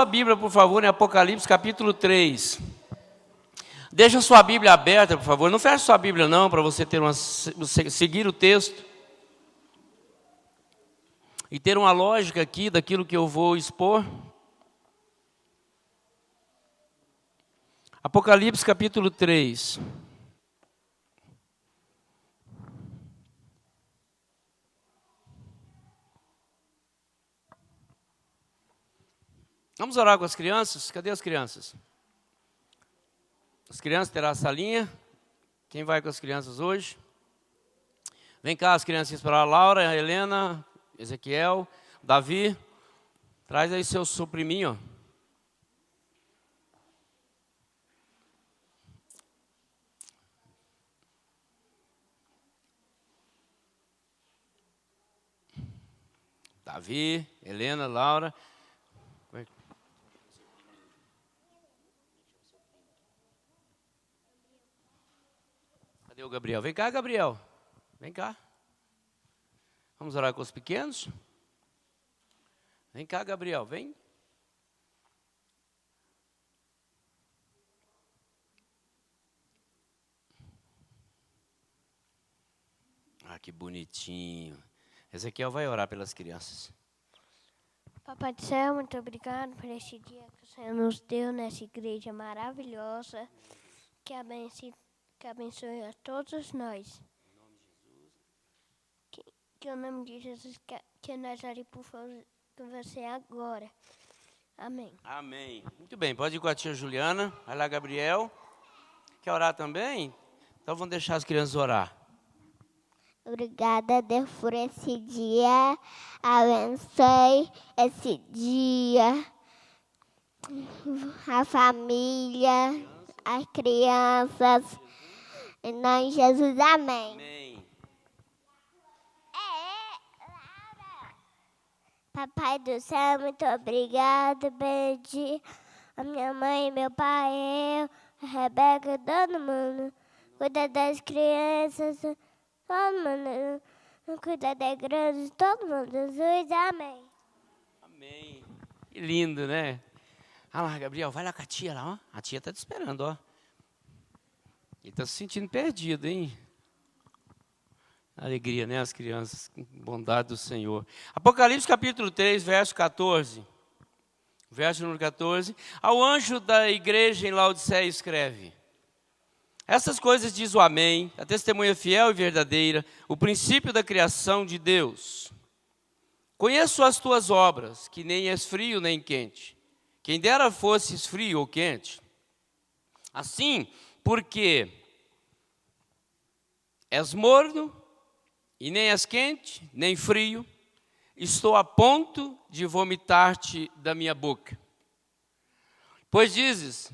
A Bíblia, por favor, em Apocalipse, capítulo 3. Deixa sua Bíblia aberta, por favor. Não feche sua Bíblia, não, para você seguir o texto. E ter uma lógica aqui daquilo que eu vou expor. Apocalipse, capítulo 3. Vamos orar com as crianças? Cadê as crianças? As crianças terão a salinha. Quem vai com as crianças hoje? Vem cá, as crianças para a Laura, a Helena, Ezequiel, Davi. Traz aí seu priminho. Davi, Helena, Laura. Cadê o Gabriel? Vem cá, Gabriel. Vem cá. Vamos orar com os pequenos? Vem cá, Gabriel, vem. Ah, que bonitinho. Ezequiel vai orar pelas crianças. Papai do céu, muito obrigado por esse dia que o Senhor nos deu nessa igreja maravilhosa. Que abençoe a todos nós. Que o nome de Jesus, que nós oremos por você agora. Amém. Amém. Muito bem, pode ir com a tia Juliana. Vai lá, Gabriel. Quer orar também? Então vamos deixar as crianças orar. Obrigada, Deus, por esse dia. Abençoe esse dia. A família, as crianças. Em nome de Jesus, amém. Amém. Laura. Papai do céu, muito obrigado. Pedi a minha mãe, meu pai, eu, a Rebeca, todo mundo. Cuida das crianças. Todo mundo, cuida da igreja, todo mundo, Jesus, amém. Amém. Que lindo, né? Ah lá, Gabriel, vai lá com a tia lá, ó. A tia está te esperando, ó. Ele está se sentindo perdido, hein? Alegria, né, as crianças, bondade do Senhor. Apocalipse capítulo 3, verso 14. Verso número 14. Ao anjo da igreja em Laodiceia escreve: essas coisas diz o Amém, a testemunha fiel e verdadeira, o princípio da criação de Deus. Conheço as tuas obras, que nem és frio nem quente. Quem dera fosses frio ou quente. Assim, porque és morno, e nem és quente, nem frio, estou a ponto de vomitar-te da minha boca. Pois dizes: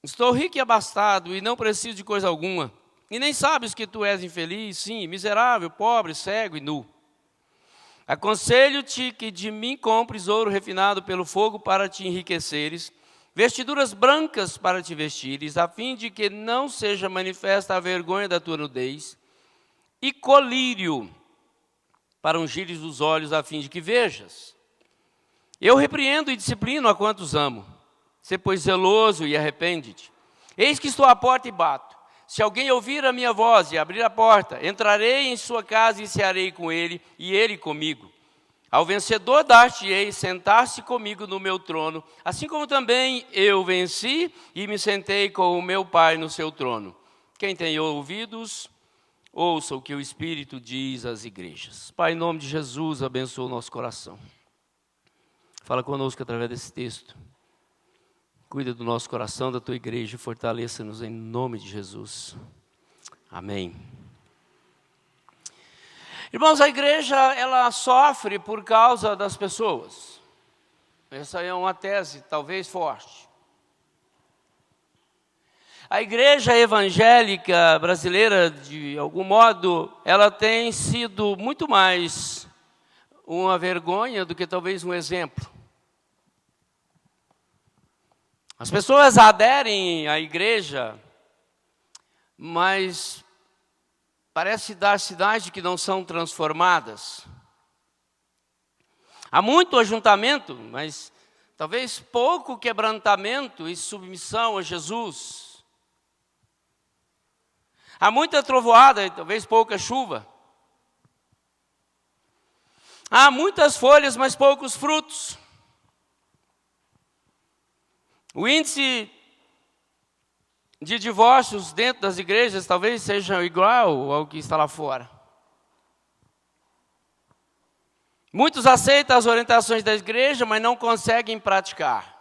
estou rico e abastado e não preciso de coisa alguma. E nem sabes que tu és infeliz, sim, miserável, pobre, cego e nu. Aconselho-te que de mim compres ouro refinado pelo fogo para te enriqueceres, vestiduras brancas para te vestires, a fim de que não seja manifesta a vergonha da tua nudez, e colírio para ungires os olhos, a fim de que vejas. Eu repreendo e disciplino a quantos amo. Sê, pois, zeloso e arrepende-te. Eis que estou à porta e bato. Se alguém ouvir a minha voz e abrir a porta, entrarei em sua casa e cearei com ele, e ele comigo. Ao vencedor dar-te-ei sentar-se comigo no meu trono, assim como também eu venci e me sentei com o meu Pai no seu trono. Quem tem ouvidos, ouça o que o Espírito diz às igrejas. Pai, em nome de Jesus, abençoa o nosso coração. Fala conosco através desse texto. Cuida do nosso coração, da tua igreja, e fortaleça-nos em nome de Jesus. Amém. Irmãos, a igreja, ela sofre por causa das pessoas. Essa é uma tese, talvez forte. A igreja evangélica brasileira, de algum modo, ela tem sido muito mais uma vergonha do que talvez um exemplo. As pessoas aderem à igreja, mas parece dar sinais de que não são transformadas. Há muito ajuntamento, mas talvez pouco quebrantamento e submissão a Jesus. Há muita trovoada e talvez pouca chuva. Há muitas folhas, mas poucos frutos. O índice de divórcios dentro das igrejas talvez seja igual ao que está lá fora. Muitos aceitam as orientações da igreja, mas não conseguem praticar.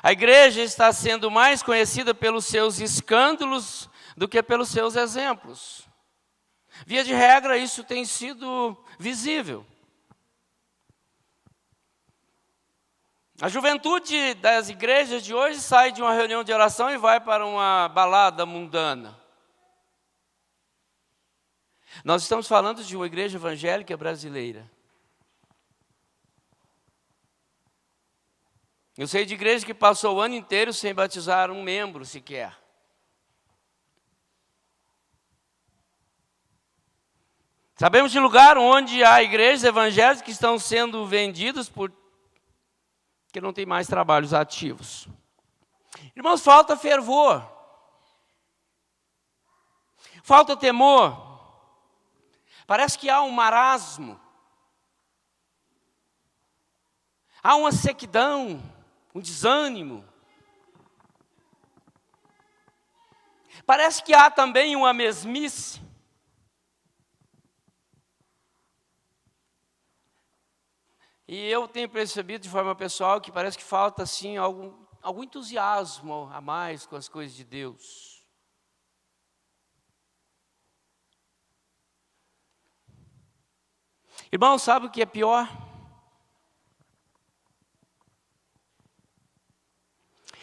A igreja está sendo mais conhecida pelos seus escândalos do que pelos seus exemplos. Via de regra, isso tem sido visível. A juventude das igrejas de hoje sai de uma reunião de oração e vai para uma balada mundana. Nós estamos falando de uma igreja evangélica brasileira. Eu sei de igreja que passou o ano inteiro sem batizar um membro sequer. Sabemos de lugar onde há igrejas evangélicas que estão sendo vendidas porque não tem mais trabalhos ativos. Irmãos, falta fervor. Falta temor. Parece que há um marasmo. Há uma sequidão, um desânimo. Parece que há também uma mesmice. E eu tenho percebido de forma pessoal que parece que falta assim algum entusiasmo a mais com as coisas de Deus. Irmão, sabe o que é pior?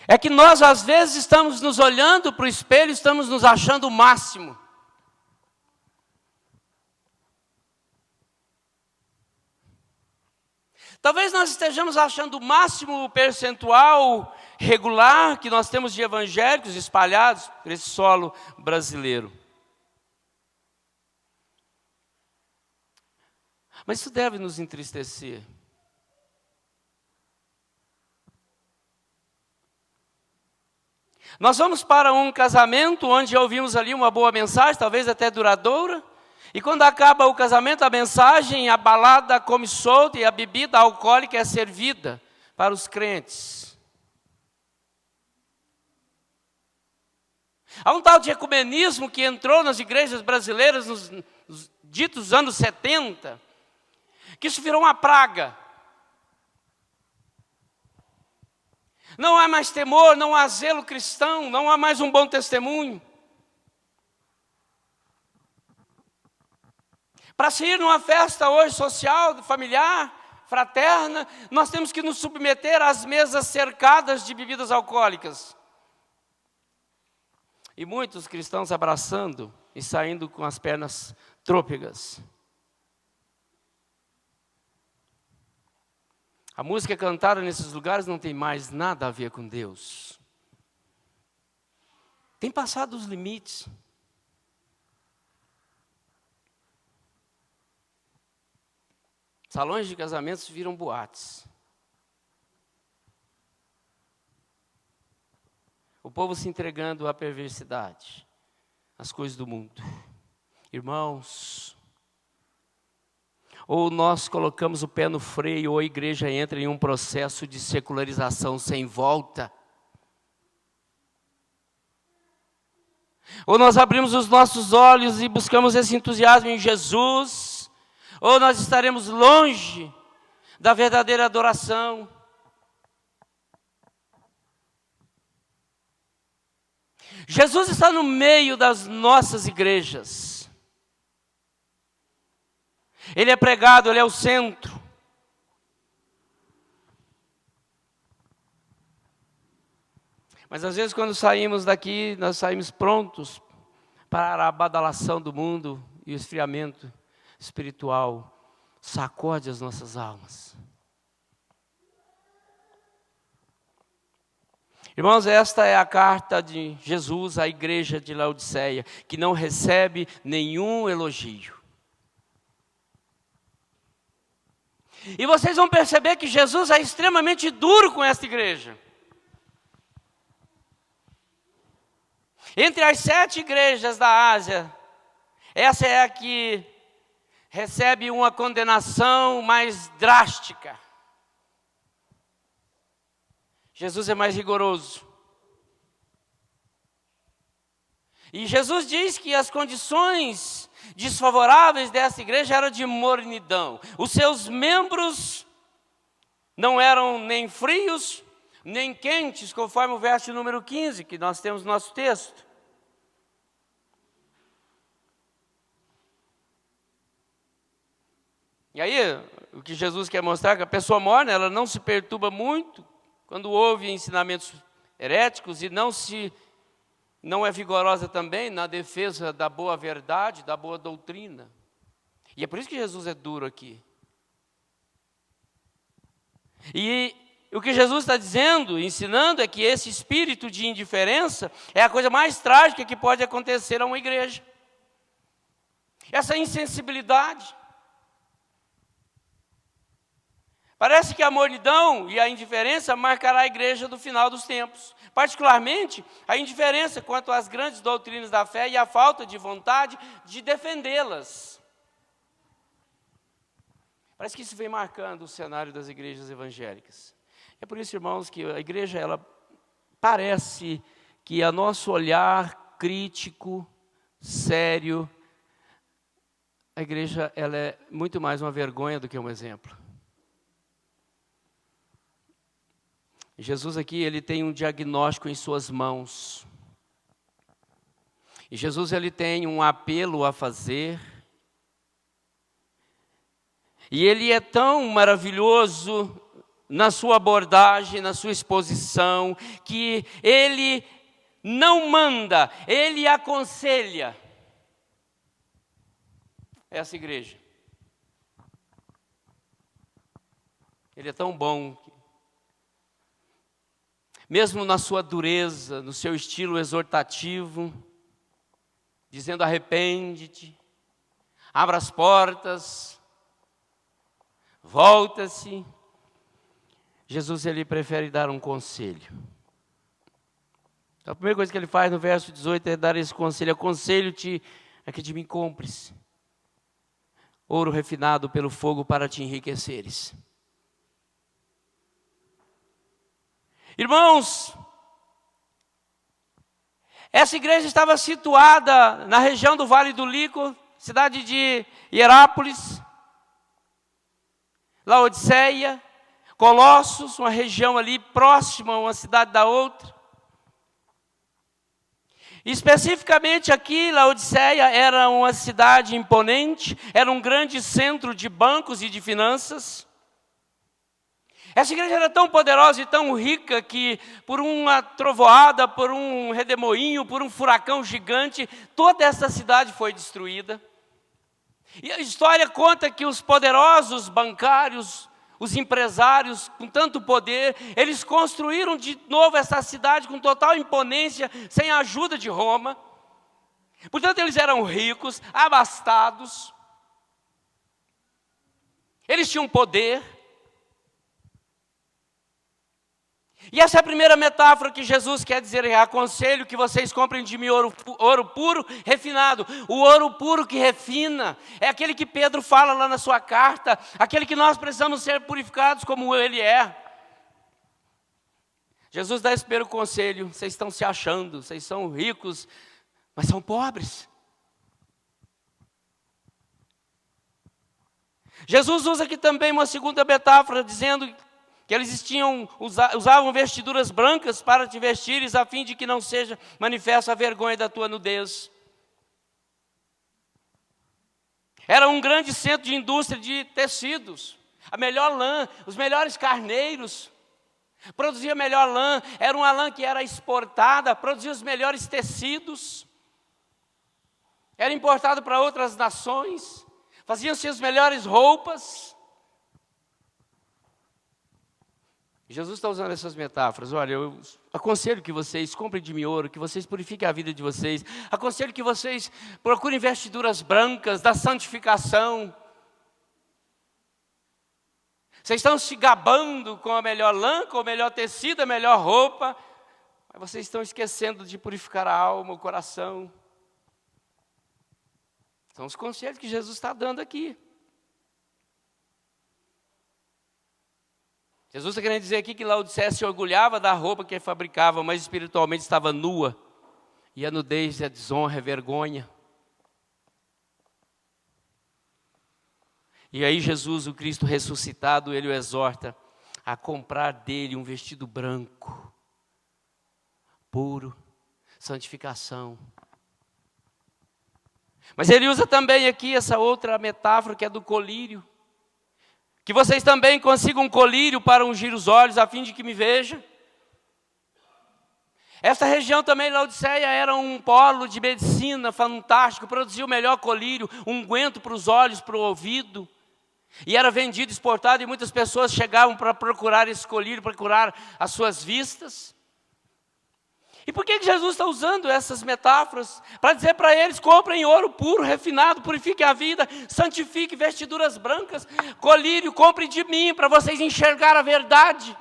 É que nós às vezes estamos nos olhando para o espelho, estamos nos achando o máximo. Talvez nós estejamos achando o máximo percentual regular que nós temos de evangélicos espalhados por esse solo brasileiro. Mas isso deve nos entristecer. Nós vamos para um casamento onde ouvimos ali uma boa mensagem, talvez até duradoura, e quando acaba o casamento, a mensagem, a balada come solta e a bebida alcoólica é servida para os crentes. Há um tal de ecumenismo que entrou nas igrejas brasileiras nos ditos anos 70, que isso virou uma praga. Não há mais temor, não há zelo cristão, não há mais um bom testemunho. Para se ir numa festa hoje social, familiar, fraterna, nós temos que nos submeter às mesas cercadas de bebidas alcoólicas. E muitos cristãos abraçando e saindo com as pernas trôpegas. A música cantada nesses lugares não tem mais nada a ver com Deus. Tem passado os limites. Salões de casamentos viram boates. O povo se entregando à perversidade, às coisas do mundo. Irmãos, ou nós colocamos o pé no freio, ou a igreja entra em um processo de secularização sem volta. Ou nós abrimos os nossos olhos e buscamos esse entusiasmo em Jesus, ou nós estaremos longe da verdadeira adoração. Jesus está no meio das nossas igrejas. Ele é pregado, Ele é o centro. Mas às vezes quando saímos daqui, nós saímos prontos para a badalação do mundo e o esfriamento espiritual sacode as nossas almas. Irmãos, esta é a carta de Jesus à igreja de Laodiceia, que não recebe nenhum elogio. E vocês vão perceber que Jesus é extremamente duro com esta igreja. Entre as 7 igrejas da Ásia, essa é a que recebe uma condenação mais drástica. Jesus é mais rigoroso. E Jesus diz que as condições desfavoráveis dessa igreja eram de mornidão. Os seus membros não eram nem frios, nem quentes, conforme o verso número 15, que nós temos no nosso texto. E aí, o que Jesus quer mostrar é que a pessoa morna, ela não se perturba muito quando ouve ensinamentos heréticos e não é vigorosa também na defesa da boa verdade, da boa doutrina. E é por isso que Jesus é duro aqui. E o que Jesus está dizendo, ensinando, é que esse espírito de indiferença é a coisa mais trágica que pode acontecer a uma igreja. Essa insensibilidade. Parece que a mornidão e a indiferença marcará a igreja do final dos tempos. Particularmente, a indiferença quanto às grandes doutrinas da fé e a falta de vontade de defendê-las. Parece que isso vem marcando o cenário das igrejas evangélicas. É por isso, irmãos, que a igreja, ela parece que a nosso olhar crítico, sério, a igreja, ela é muito mais uma vergonha do que um exemplo. Jesus aqui, ele tem um diagnóstico em suas mãos. E Jesus, ele tem um apelo a fazer. E ele é tão maravilhoso na sua abordagem, na sua exposição, que ele não manda, ele aconselha essa igreja. Ele é tão bom que, mesmo na sua dureza, no seu estilo exortativo, dizendo arrepende-te, abra as portas, volta-se, Jesus, ele prefere dar um conselho. Então, a primeira coisa que ele faz no verso 18 é dar esse conselho: aconselho-te a que de mim compres ouro refinado pelo fogo para te enriqueceres. Irmãos, essa igreja estava situada na região do Vale do Líquor, cidade de Hierápolis, Laodiceia, Colossos, uma região ali próxima uma cidade da outra. Especificamente aqui, Laodiceia era uma cidade imponente, era um grande centro de bancos e de finanças. Essa igreja era tão poderosa e tão rica que, por uma trovoada, por um redemoinho, por um furacão gigante, toda essa cidade foi destruída. E a história conta que os poderosos bancários, os empresários com tanto poder, eles construíram de novo essa cidade com total imponência, sem a ajuda de Roma. Portanto, eles eram ricos, abastados. Eles tinham poder. E essa é a primeira metáfora que Jesus quer dizer: aconselho que vocês comprem de mim ouro puro, refinado. O ouro puro que refina é aquele que Pedro fala lá na sua carta, aquele que nós precisamos ser purificados como ele é. Jesus dá esse primeiro conselho: vocês estão se achando, vocês são ricos, mas são pobres. Jesus usa aqui também uma segunda metáfora, dizendo que eles usavam vestiduras brancas para te vestires, a fim de que não seja manifesta a vergonha da tua nudez. Era um grande centro de indústria de tecidos, a melhor lã, os melhores carneiros, produzia a melhor lã, era uma lã que era exportada, produzia os melhores tecidos, era importado para outras nações, faziam-se as melhores roupas. Jesus está usando essas metáforas. Olha, eu aconselho que vocês comprem de mim ouro, que vocês purifiquem a vida de vocês. Aconselho que vocês procurem vestiduras brancas da santificação. Vocês estão se gabando com a melhor lã, com o melhor tecido, a melhor roupa, mas vocês estão esquecendo de purificar a alma, o coração. São os conselhos que Jesus está dando aqui. Jesus está querendo dizer aqui que Laodiceia se orgulhava da roupa que fabricava, mas espiritualmente estava nua. E a nudez, a desonra, a vergonha. E aí Jesus, o Cristo ressuscitado, ele o exorta a comprar dele um vestido branco, puro, santificação. Mas ele usa também aqui essa outra metáfora que é do colírio. Que vocês também consigam um colírio para ungir os olhos, a fim de que me vejam. Esta região também, Laodiceia, era um polo de medicina fantástico, produzia o melhor colírio, unguento para os olhos, para o ouvido. E era vendido, exportado, e muitas pessoas chegavam para procurar esse colírio, para curar as suas vistas. E por que Jesus está usando essas metáforas? Para dizer para eles, comprem ouro puro, refinado, purifiquem a vida, santifiquem vestiduras brancas, colírio, comprem de mim, para vocês enxergar a verdade.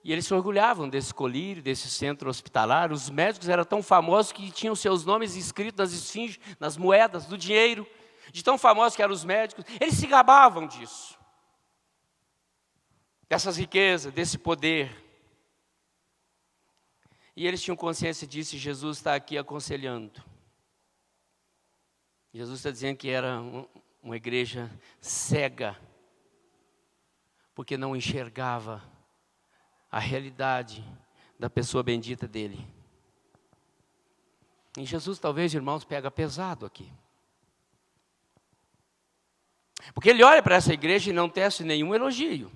E eles se orgulhavam desse colírio, desse centro hospitalar. Os médicos eram tão famosos que tinham seus nomes escritos nas esfinges, nas moedas, do dinheiro. De tão famosos que eram os médicos. Eles se gabavam disso. Dessas riquezas, desse poder. E eles tinham consciência disso e Jesus está aqui aconselhando. Jesus está dizendo que era uma igreja cega, porque não enxergava a realidade da pessoa bendita dele. E Jesus talvez, irmãos, pega pesado aqui. Porque ele olha para essa igreja e não tece nenhum elogio.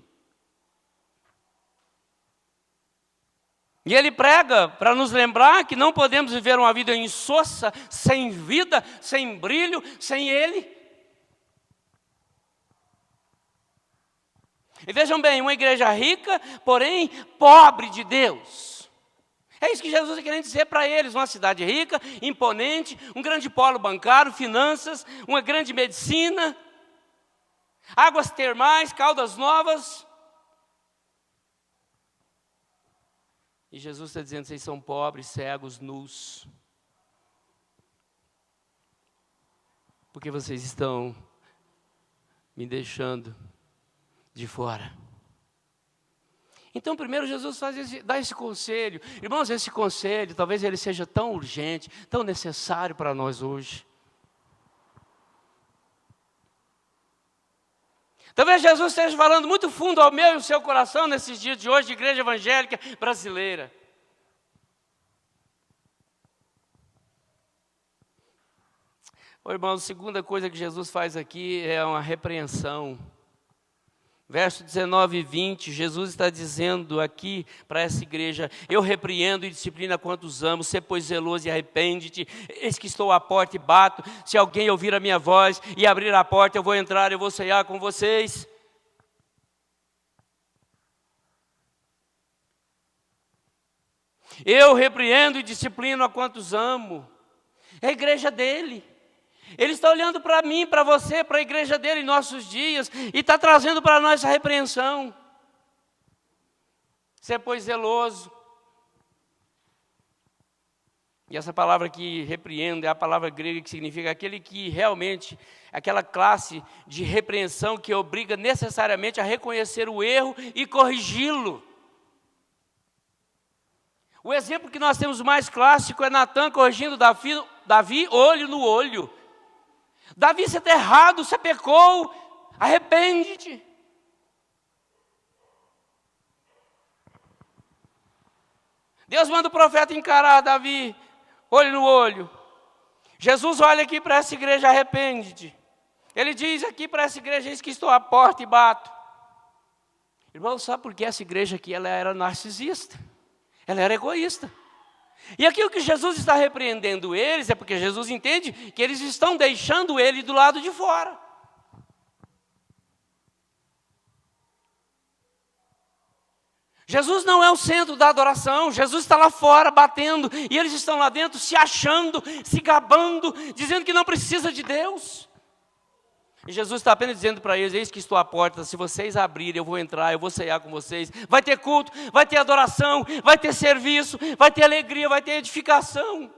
E ele prega para nos lembrar que não podemos viver uma vida insossa, sem vida, sem brilho, sem ele. E vejam bem, uma igreja rica, porém pobre de Deus. É isso que Jesus está querendo dizer para eles, uma cidade rica, imponente, um grande polo bancário, finanças, uma grande medicina, águas termais, Caldas Novas. E Jesus está dizendo, vocês são pobres, cegos, nus. Porque vocês estão me deixando de fora. Então, primeiro Jesus dá esse conselho. Irmãos, esse conselho, talvez ele seja tão urgente, tão necessário para nós hoje. Talvez Jesus esteja falando muito fundo ao meu e ao seu coração nesses dias de hoje, de igreja evangélica brasileira. Irmãos, a segunda coisa que Jesus faz aqui é uma repreensão. Verso 19 e 20, Jesus está dizendo aqui para essa igreja, eu repreendo e disciplino a quantos amo, sê pois zeloso e arrepende-te, eis que estou à porta e bato, se alguém ouvir a minha voz e abrir a porta, eu vou entrar, eu vou ceiar com vocês. Eu repreendo e disciplino a quantos amo, é a igreja dele. Ele está olhando para mim, para você, para a igreja dele em nossos dias, e está trazendo para nós essa repreensão. Ser, pois, zeloso. E essa palavra que repreendo é a palavra grega que significa aquele que realmente, aquela classe de repreensão que obriga necessariamente a reconhecer o erro e corrigi-lo. O exemplo que nós temos mais clássico é Natã corrigindo Davi olho no olho. Davi, você está errado, você pecou, arrepende-te. Deus manda o profeta encarar Davi, olho no olho. Jesus olha aqui para essa igreja, arrepende-te. Ele diz aqui para essa igreja, eis que estou à porta e bato. Irmão, sabe por que essa igreja aqui ela era narcisista? Ela era egoísta. E aqui o que Jesus está repreendendo eles é porque Jesus entende que eles estão deixando ele do lado de fora. Jesus não é o centro da adoração, Jesus está lá fora batendo, e eles estão lá dentro se achando, se gabando, dizendo que não precisa de Deus. E Jesus está apenas dizendo para eles: eis que estou à porta, se vocês abrirem, eu vou entrar, eu vou ceiar com vocês. Vai ter culto, vai ter adoração, vai ter serviço, vai ter alegria, vai ter edificação.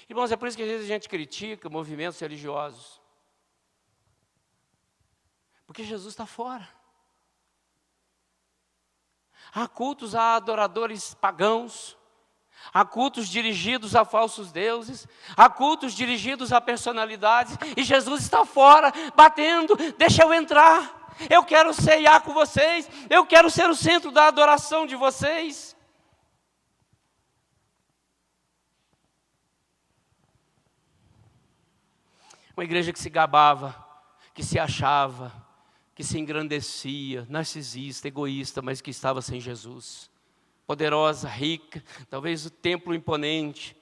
Irmãos, é por isso que às vezes a gente critica movimentos religiosos. Porque Jesus está fora. Há cultos a adoradores pagãos, há cultos dirigidos a falsos deuses, há cultos dirigidos a personalidades, e Jesus está fora, batendo: deixa eu entrar, eu quero ceiar com vocês, eu quero ser o centro da adoração de vocês. Uma igreja que se gabava, que se achava, que se engrandecia, narcisista, egoísta, mas que estava sem Jesus. Poderosa, rica, talvez o templo imponente,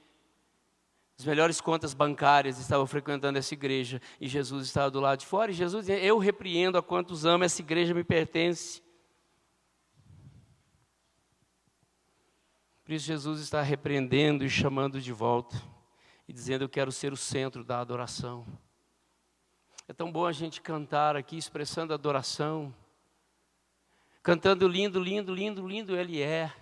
as melhores contas bancárias estavam frequentando essa igreja, e Jesus estava do lado de fora, e Jesus dizia: eu repreendo a quantos amam, essa igreja me pertence. Por isso Jesus está repreendendo e chamando de volta, e dizendo: eu quero ser o centro da adoração. É tão bom a gente cantar aqui, expressando adoração, cantando lindo, lindo, lindo, lindo Ele é.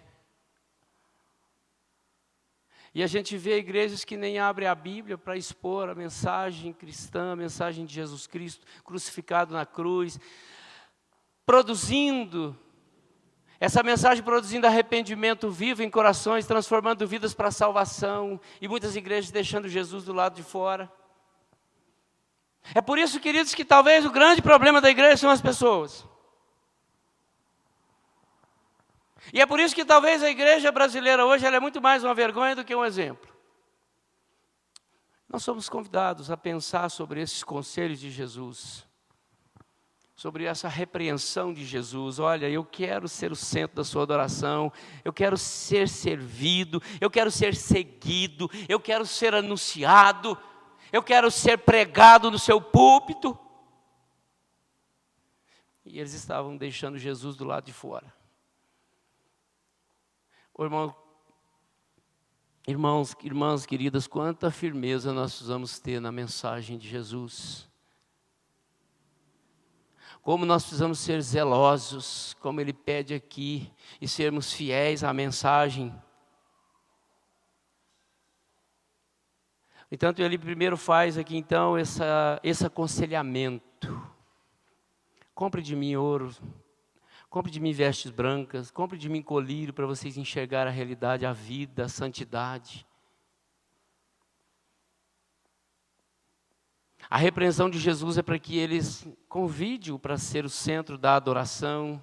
E a gente vê igrejas que nem abrem a Bíblia para expor a mensagem cristã, a mensagem de Jesus Cristo, crucificado na cruz, produzindo, essa mensagem produzindo arrependimento vivo em corações, transformando vidas para a salvação, e muitas igrejas deixando Jesus do lado de fora. É por isso, queridos, que talvez o grande problema da igreja são as pessoas. E é por isso que talvez a igreja brasileira hoje ela é muito mais uma vergonha do que um exemplo. Nós somos convidados a pensar sobre esses conselhos de Jesus, sobre essa repreensão de Jesus. Olha, eu quero ser o centro da sua adoração, eu quero ser servido, eu quero ser seguido, eu quero ser anunciado, eu quero ser pregado no seu púlpito. E eles estavam deixando Jesus do lado de fora. Irmãs queridas, quanta firmeza nós precisamos ter na mensagem de Jesus. Como nós precisamos ser zelosos, como Ele pede aqui, e sermos fiéis à mensagem. Entanto, Ele primeiro faz aqui então esse aconselhamento. Compre de mim ouro, compre de mim vestes brancas, compre de mim colírio para vocês enxergar a realidade, a vida, a santidade. A repreensão de Jesus é para que eles convide-o para ser o centro da adoração,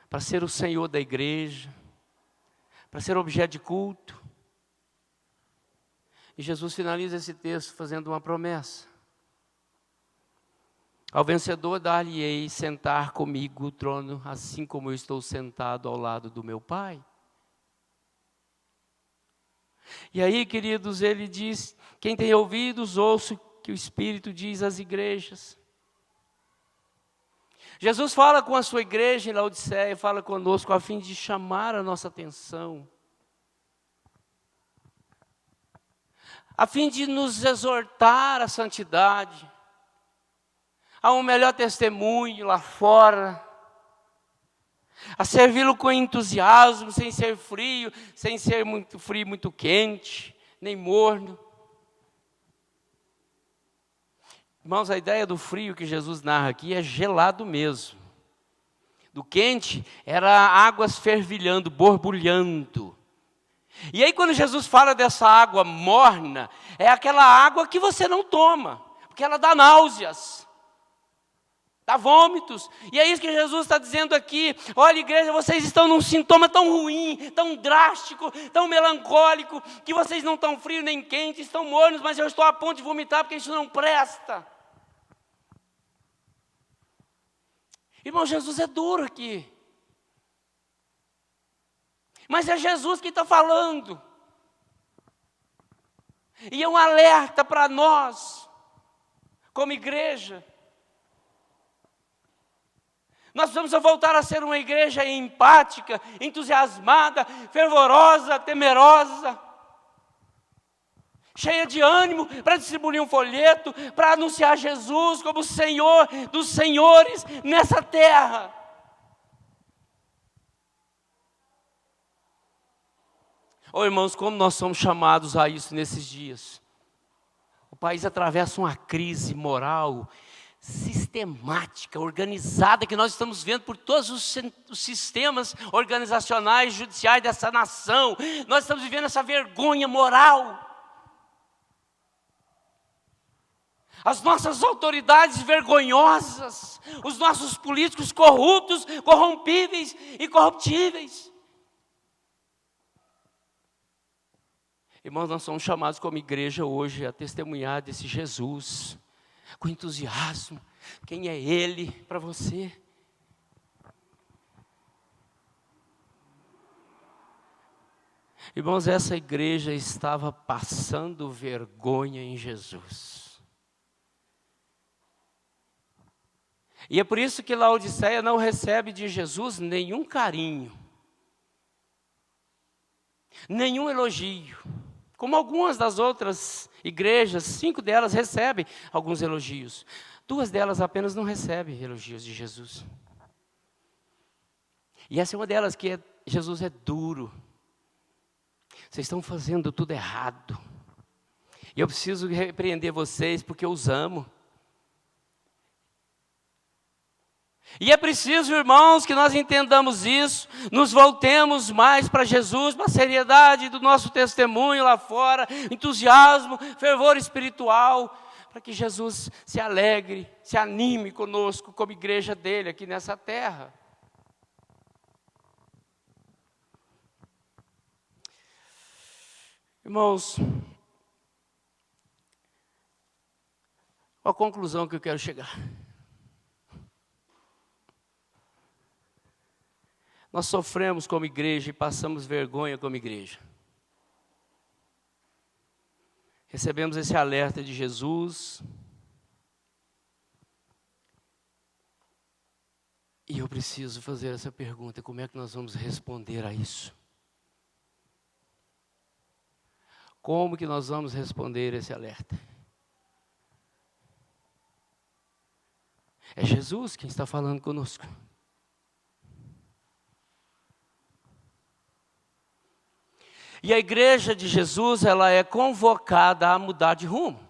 para ser o Senhor da igreja, para ser objeto de culto. E Jesus finaliza esse texto fazendo uma promessa: ao vencedor dar-lhe-ei sentar comigo o trono, assim como eu estou sentado ao lado do meu Pai. E aí, queridos, ele diz: quem tem ouvidos, ouça o que o Espírito diz às igrejas. Jesus fala com a sua igreja em Laodiceia, fala conosco a fim de chamar a nossa atenção, a fim de nos exortar à santidade, a um melhor testemunho lá fora, a servi-lo com entusiasmo, sem ser frio, sem ser muito frio, muito quente, nem morno. Irmãos, a ideia do frio que Jesus narra aqui é gelado mesmo. Do quente era águas fervilhando, borbulhando. E aí quando Jesus fala dessa água morna, é aquela água que você não toma, porque ela dá náuseas, dá vômitos. E é isso que Jesus está dizendo aqui: olha, igreja, vocês estão num sintoma tão ruim, tão drástico, tão melancólico, que vocês não estão frios nem quentes, estão mornos, mas eu estou a ponto de vomitar porque isso não presta. Irmão, Jesus é duro aqui. Mas é Jesus que está falando. E é um alerta para nós, como igreja. Nós precisamos voltar a ser uma igreja empática, entusiasmada, fervorosa, temerosa, cheia de ânimo para distribuir um folheto, para anunciar Jesus como o Senhor dos senhores nessa terra. Oh, irmãos, como nós somos chamados a isso nesses dias. O país atravessa uma crise moral sistemática, organizada, que nós estamos vendo por todos os sistemas organizacionais, judiciais dessa nação. Nós estamos vivendo essa vergonha moral. As nossas autoridades vergonhosas, os nossos políticos corruptos, corrompíveis e corruptíveis. Irmãos, nós somos chamados como igreja hoje a testemunhar desse Jesus, com entusiasmo. Quem é Ele para você? Irmãos, essa igreja estava passando vergonha em Jesus. E é por isso que Laodiceia não recebe de Jesus nenhum carinho, nenhum elogio. Como algumas das outras igrejas, 5 delas recebem alguns elogios. 2 delas apenas não recebem elogios de Jesus. E essa é uma delas, que Jesus é duro. Vocês estão fazendo tudo errado. E eu preciso repreender vocês porque eu os amo. E é preciso, irmãos, que nós entendamos isso, nos voltemos mais para Jesus, para a seriedade do nosso testemunho lá fora, entusiasmo, fervor espiritual, para que Jesus se alegre, se anime conosco como igreja dele aqui nessa terra. Irmãos, a conclusão que eu quero chegar. Nós sofremos como igreja e passamos vergonha como igreja. Recebemos esse alerta de Jesus. E eu preciso fazer essa pergunta: como é que nós vamos responder a isso? Como que nós vamos responder esse alerta? É Jesus quem está falando conosco. E a igreja de Jesus, ela é convocada a mudar de rumo.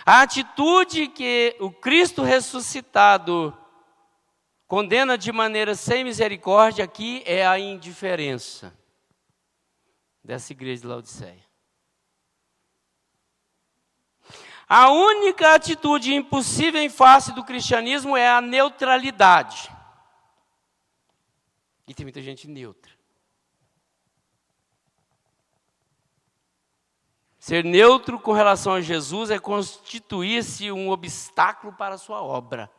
A atitude que o Cristo ressuscitado condena de maneira sem misericórdia aqui é a indiferença dessa igreja de Laodiceia. A única atitude impossível em face do cristianismo é a neutralidade. E tem muita gente neutra. Ser neutro com relação a Jesus é constituir-se um obstáculo para a sua obra.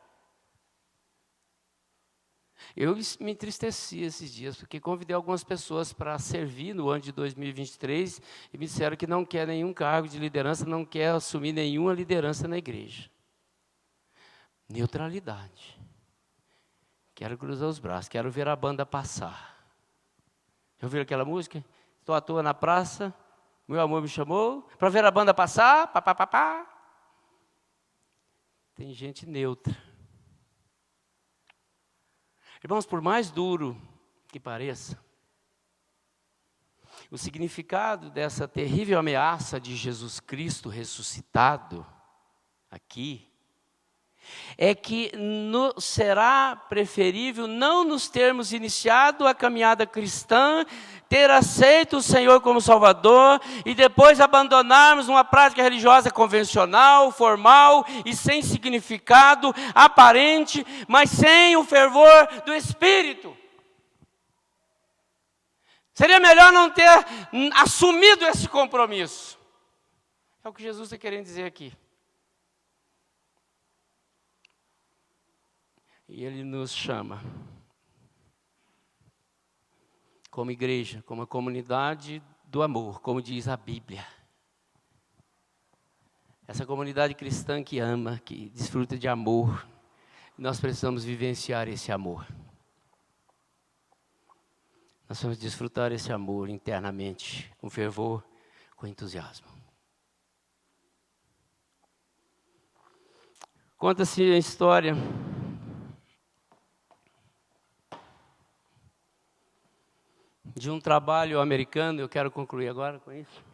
Eu me entristeci esses dias, porque convidei algumas pessoas para servir no ano de 2023 e me disseram que não quer nenhum cargo de liderança, não quer assumir nenhuma liderança na igreja. Neutralidade. Quero cruzar os braços, quero ver a banda passar. Já ouviram aquela música? Estou à toa na praça, meu amor me chamou para ver a banda passar, papapá. Tem gente neutra. Irmãos, por mais duro que pareça, o significado dessa terrível ameaça de Jesus Cristo ressuscitado aqui, é que será preferível não nos termos iniciado a caminhada cristã, ter aceito o Senhor como Salvador e depois abandonarmos uma prática religiosa convencional, formal e sem significado aparente, mas sem o fervor do Espírito. Seria melhor não ter assumido esse compromisso. É o que Jesus está querendo dizer aqui. E Ele nos chama, como igreja, como a comunidade do amor, como diz a Bíblia. Essa comunidade cristã que ama, que desfruta de amor. Nós precisamos vivenciar esse amor. Nós vamos desfrutar esse amor internamente, com fervor, com entusiasmo. Conta-se a história de um trabalho americano, eu quero concluir agora com isso.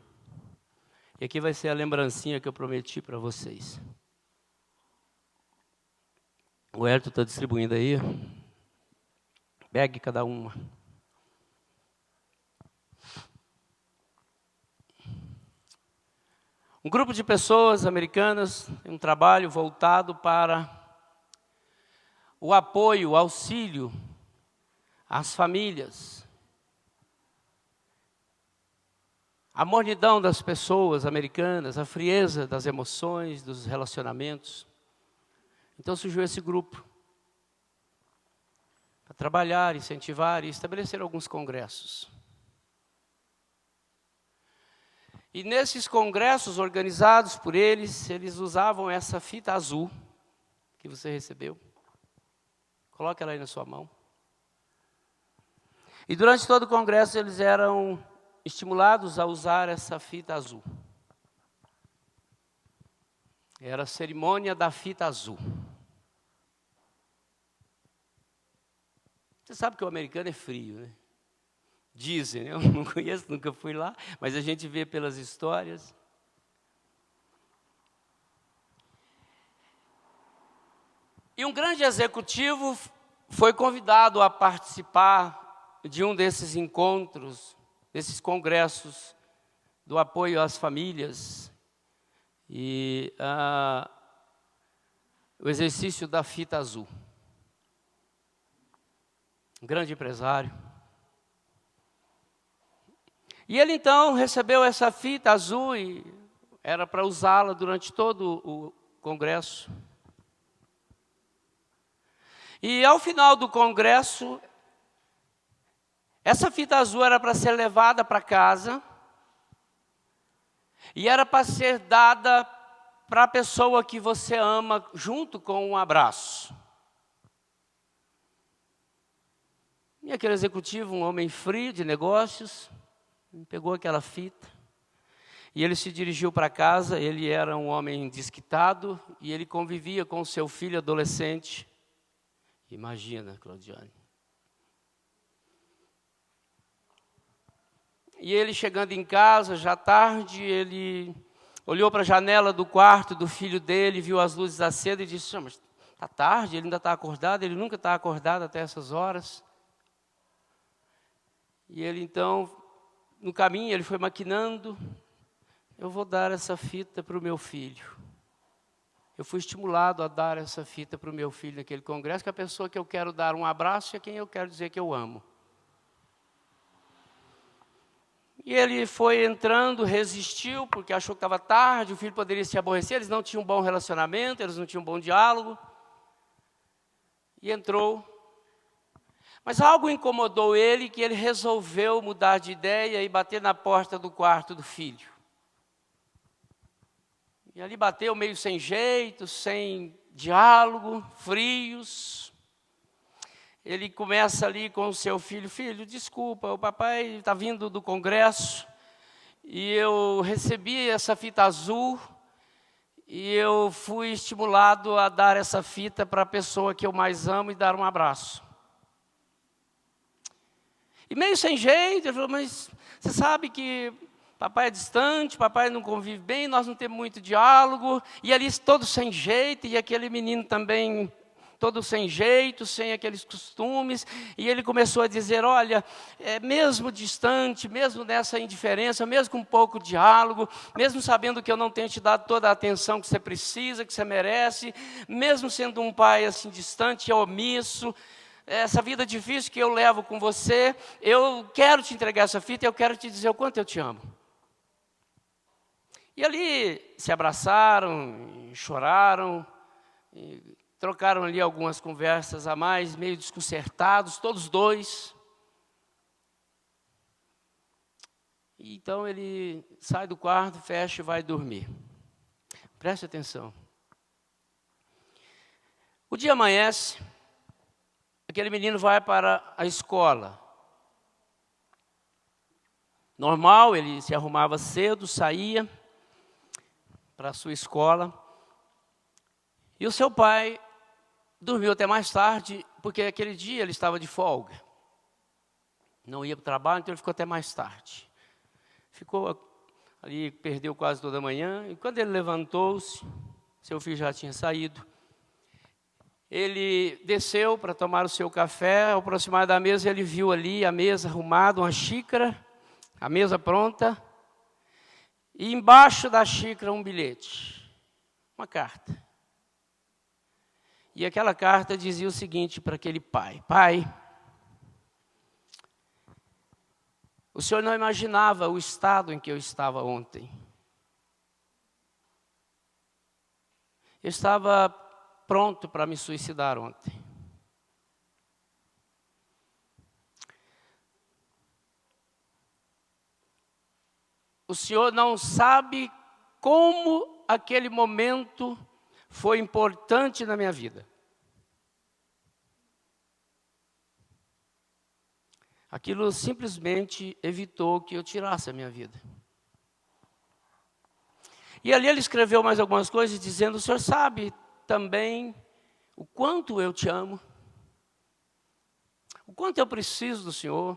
E aqui vai ser a lembrancinha que eu prometi para vocês. O Herto está distribuindo aí. Pegue cada uma. Um grupo de pessoas americanas, um trabalho voltado para o apoio, o auxílio às famílias. A mornidão das pessoas americanas, a frieza das emoções, dos relacionamentos. Então surgiu esse grupo para trabalhar, incentivar e estabelecer alguns congressos. E nesses congressos organizados por eles, eles usavam essa fita azul que você recebeu. Coloque ela aí na sua mão. E durante todo o congresso eles eram estimulados a usar essa fita azul. Era a cerimônia da fita azul. Você sabe que o americano é frio, né? Dizem, né? Eu não conheço, nunca fui lá, mas a gente vê pelas histórias. E um grande executivo foi convidado a participar de um desses encontros, desses congressos do apoio às famílias e o exercício da fita azul. Um grande empresário. E ele então recebeu essa fita azul e era para usá-la durante todo o congresso. E ao final do congresso, essa fita azul era para ser levada para casa e era para ser dada para a pessoa que você ama junto com um abraço. E aquele executivo, um homem frio de negócios, pegou aquela fita e ele se dirigiu para casa. Ele era um homem desquitado e ele convivia com seu filho adolescente. Imagina, Claudiane. E ele chegando em casa, já tarde, ele olhou para a janela do quarto do filho dele, viu as luzes acesas e disse: mas está tarde, ele ainda está acordado, ele nunca está acordado até essas horas. E ele então, no caminho, ele foi maquinando: eu vou dar essa fita para o meu filho. Eu fui estimulado a dar essa fita para o meu filho naquele congresso, que é a pessoa que eu quero dar um abraço e a quem eu quero dizer que eu amo. E ele foi entrando, resistiu, porque achou que estava tarde, o filho poderia se aborrecer, eles não tinham um bom relacionamento, eles não tinham um bom diálogo. E entrou. Mas algo incomodou ele, que ele resolveu mudar de ideia e bater na porta do quarto do filho. E ali bateu meio sem jeito, sem diálogo, frios. Ele começa ali com o seu filho: filho, desculpa, o papai está vindo do congresso e eu recebi essa fita azul e eu fui estimulado a dar essa fita para a pessoa que eu mais amo e dar um abraço. E meio sem jeito, ele falou: mas você sabe que papai é distante, papai não convive bem, nós não temos muito diálogo. E ali todo sem jeito, e aquele menino também todo sem jeito, sem aqueles costumes. E ele começou a dizer: olha, mesmo distante, mesmo nessa indiferença, mesmo com pouco diálogo, mesmo sabendo que eu não tenho te dado toda a atenção que você precisa, que você merece, mesmo sendo um pai assim distante e omisso, essa vida difícil que eu levo com você, eu quero te entregar essa fita e eu quero te dizer o quanto eu te amo. E ali se abraçaram, choraram, e trocaram ali algumas conversas a mais, meio desconcertados, todos dois. E então ele sai do quarto, fecha e vai dormir. Preste atenção. O dia amanhece, aquele menino vai para a escola. Normal, ele se arrumava cedo, saía para a sua escola. E o seu pai dormiu até mais tarde, porque aquele dia ele estava de folga. Não ia para o trabalho, então ele ficou até mais tarde. Ficou ali, perdeu quase toda a manhã. E quando ele levantou-se, seu filho já tinha saído. Ele desceu para tomar o seu café. Ao aproximar da mesa, ele viu ali a mesa arrumada, uma xícara, a mesa pronta. E embaixo da xícara um bilhete, uma carta. E aquela carta dizia o seguinte para aquele pai: Pai, o senhor não imaginava o estado em que eu estava ontem. Eu estava pronto para me suicidar ontem. O senhor não sabe como aquele momento foi importante na minha vida. Aquilo simplesmente evitou que eu tirasse a minha vida. E ali ele escreveu mais algumas coisas dizendo: o senhor sabe também o quanto eu te amo, o quanto eu preciso do senhor,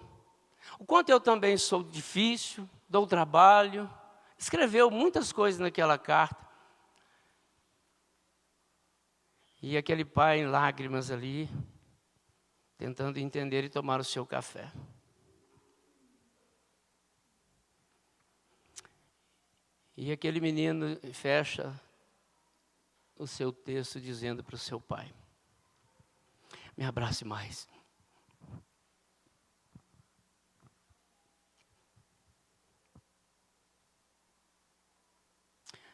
o quanto eu também sou difícil, dou trabalho. Escreveu muitas coisas naquela carta. E aquele pai em lágrimas ali, tentando entender e tomar o seu café. E aquele menino fecha o seu texto dizendo para o seu pai: me abrace mais.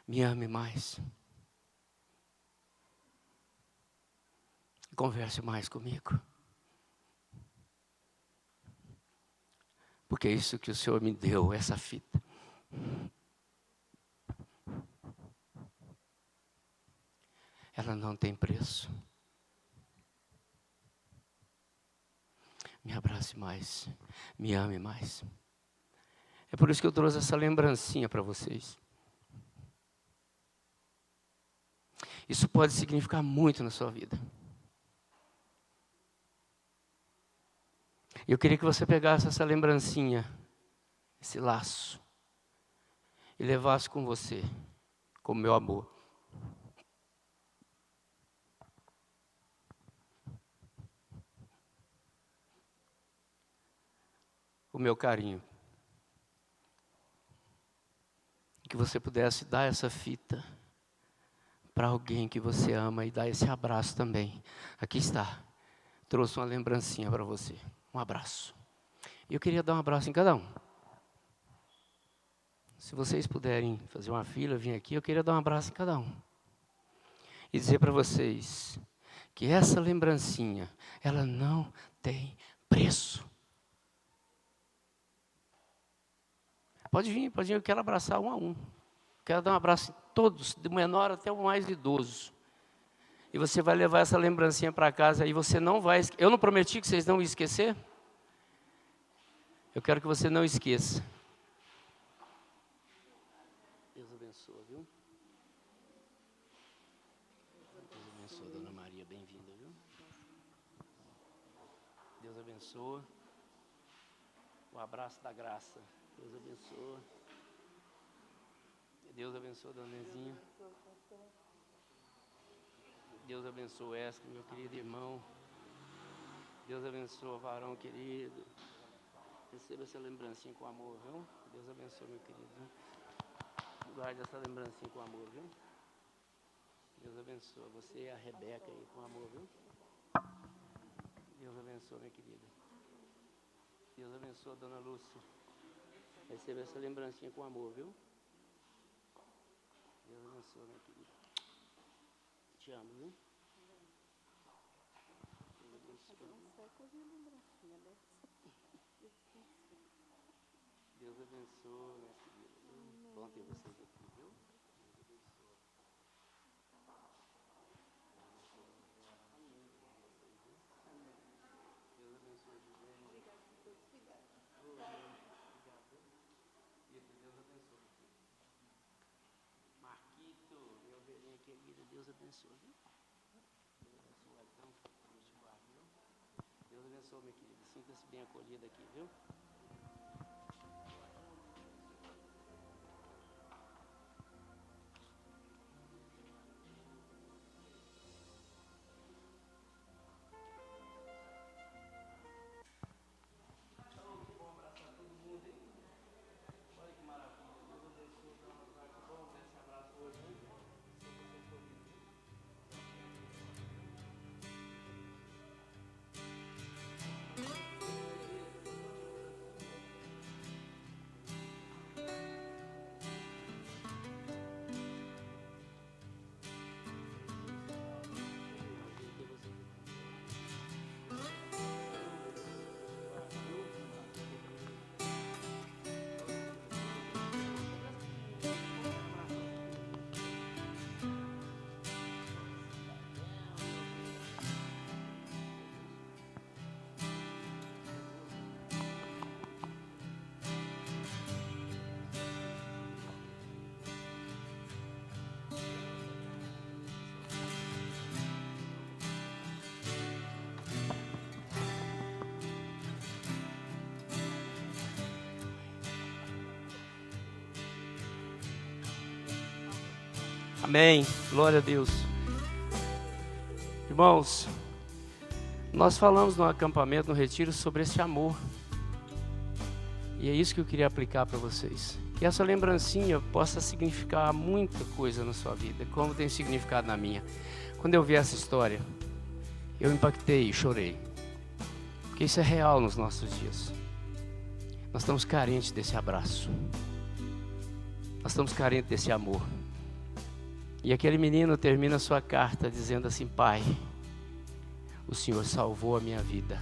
Me ame mais. Converse mais comigo. Porque é isso que o Senhor me deu, essa fita. Ela não tem preço. Me abrace mais. Me ame mais. É por isso que eu trouxe essa lembrancinha para vocês. Isso pode significar muito na sua vida. Eu queria que você pegasse essa lembrancinha, esse laço, e levasse com você, como meu amor. O meu carinho. Que você pudesse dar essa fita para alguém que você ama e dar esse abraço também. Aqui está. Trouxe uma lembrancinha para você. Um abraço. E eu queria dar um abraço em cada um. Se vocês puderem fazer uma fila, vir aqui, eu queria dar um abraço em cada um. E dizer para vocês que essa lembrancinha, ela não tem preço. Pode vir, eu quero abraçar um a um. Quero dar um abraço em todos, do menor até o mais idoso. E você vai levar essa lembrancinha para casa e você não vai... Eu não prometi que vocês não iam esquecer? Eu quero que você não esqueça. Deus abençoe, viu? Deus abençoe, Dona Maria, bem-vinda, viu? Deus abençoe. O abraço da graça. Deus abençoe. Deus abençoe, Dona Nezinha. Deus abençoe o Esco, meu querido irmão. Deus abençoe o varão querido. Receba essa lembrancinha com amor, viu? Deus abençoe, meu querido. Viu? Guarde essa lembrancinha com amor, viu? Deus abençoe você e a Rebeca aí com amor, viu? Deus abençoe, minha querida. Deus abençoe a Dona Lúcia. Receba essa lembrancinha com amor, viu? Deus abençoe, minha querida. Te amo, viu? Deus abençoe, minha querida. Bom ter vocês aqui, viu? Deus abençoe. querida, Deus abençoe, viu? Deus abençoe, então, Deus te guarde, viu? Deus abençoe, minha querida, sinta-se bem acolhida aqui, viu? Amém, glória a Deus. Irmãos, nós falamos no acampamento, no retiro, sobre esse amor. E é isso que eu queria aplicar para vocês. Que essa lembrancinha possa significar muita coisa na sua vida, como tem significado na minha. Quando eu vi essa história, eu impactei e chorei. Porque isso é real nos nossos dias. Nós estamos carentes desse abraço. Nós estamos carentes desse amor. E aquele menino termina a sua carta dizendo assim: Pai, o Senhor salvou a minha vida.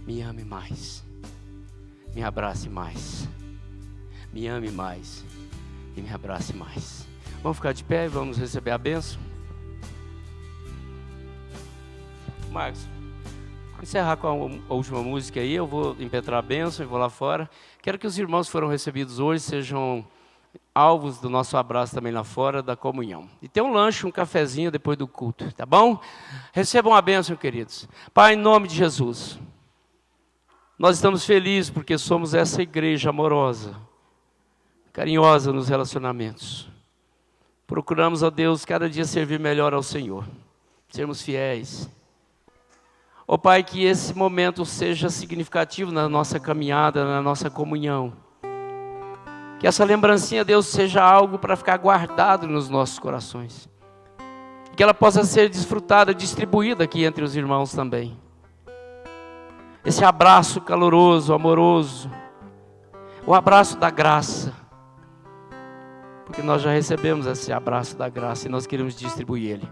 Me ame mais. Me abrace mais. Me ame mais. E me abrace mais. Vamos ficar de pé e vamos receber a bênção. Marcos, encerrar com a última música aí. Eu vou impetrar a bênção e vou lá fora. Quero que os irmãos que foram recebidos hoje sejam alvos do nosso abraço também lá fora, da comunhão. E tem um lanche, um cafezinho depois do culto, tá bom? Recebam a bênção, queridos. Pai, em nome de Jesus, nós estamos felizes porque somos essa igreja amorosa, carinhosa nos relacionamentos. Procuramos, ó Deus, cada dia servir melhor ao Senhor, sermos fiéis. Ó Pai, que esse momento seja significativo na nossa caminhada, na nossa comunhão. Que essa lembrancinha, Deus, seja algo para ficar guardado nos nossos corações. Que ela possa ser desfrutada, distribuída aqui entre os irmãos também. Esse abraço caloroso, amoroso. O abraço da graça. Porque nós já recebemos esse abraço da graça e nós queremos distribuir ele.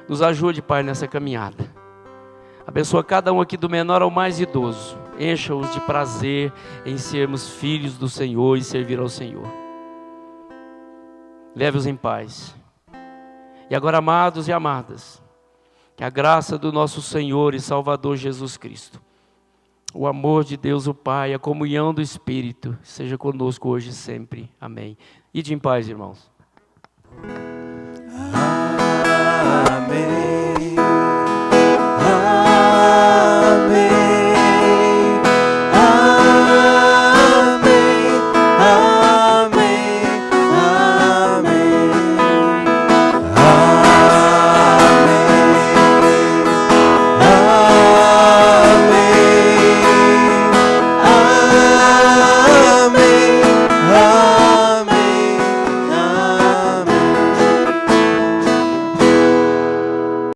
Nos ajude, Pai, nessa caminhada. Abençoa cada um aqui, do menor ao mais idoso. Encha-os de prazer em sermos filhos do Senhor e servir ao Senhor. Leve-os em paz. E agora, amados e amadas, que a graça do nosso Senhor e Salvador Jesus Cristo, o amor de Deus o Pai, a comunhão do Espírito, seja conosco hoje e sempre. Amém. Ide em paz, irmãos.